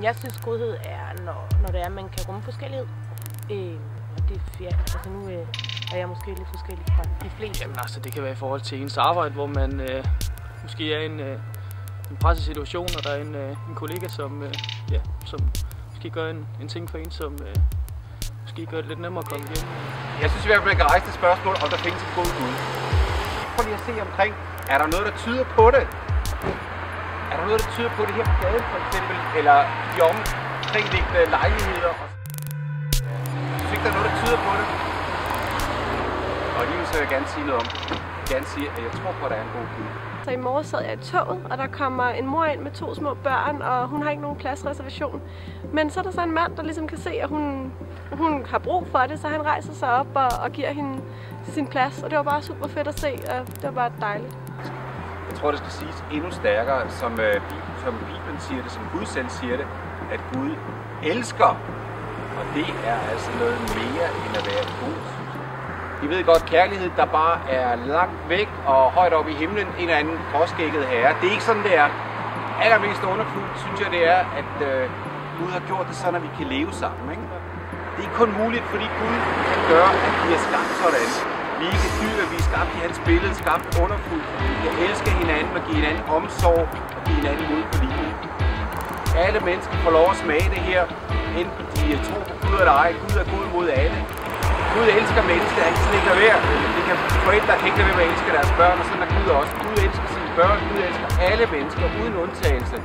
Jeg synes, godhed er, når det er, at man kan rumme forskellighed. Og det nu er jeg måske lidt forskellig fra de fleste. Jamen altså, det kan være i forhold til ens arbejde, hvor man måske er i en presset situation, og der er en kollega, som måske gør en ting for en, som måske gør det lidt nemmere at komme igennem. Jeg synes i hvert fald, man kan rejse det spørgsmål, om der findes et godt Gud. Prøv lige at se omkring. Er der noget, der tyder på det? Er der noget, der tyder på det her på gaden for eksempel? Eller de omkringliggende lejligheder? Jeg synes ikke, der er noget, der tyder på det. Og alligevel så vil jeg gerne sige noget om det. Jeg vil gerne sige, at jeg tror på, at der er en god Gud. Så i morges sad jeg i toget, og der kommer en mor ind med 2 små børn, og hun har ikke nogen pladsreservation. Men så er der så en mand, der ligesom kan se, at hun har brug for det, så han rejser sig op og giver hende sin plads. Og det var bare super fedt at se, og det var bare dejligt. Jeg tror, det skal siges endnu stærkere, som Bibelen siger det, som Gud selv siger det, at Gud elsker. Og det er altså noget mere end at være god. I ved godt, kærlighed, der bare er langt væk og højt oppe i himlen, en eller anden gråskægget herre. Det er ikke sådan, det er. Allermest underfuldt, synes jeg, det er, at Gud har gjort det sådan, at vi kan leve sammen. Ikke? Det er kun muligt, fordi Gud gør, at vi er skabt sådan. Vi er ikke dyr, vi er skabt i hans billede, skabt underfuldt. Vi kan elske hinanden og give hinanden omsorg og give hinanden mod på livet. Alle mennesker får lov at smage det her, enten de tror på Gud eller ej. Gud er god mod alle. Gud elsker mennesker, han kan ikke lade være. Forældre kan ikke lade være med at elske deres børn, og sådan er Gud også. Gud elsker sine børn, Gud elsker alle mennesker uden undtagelse.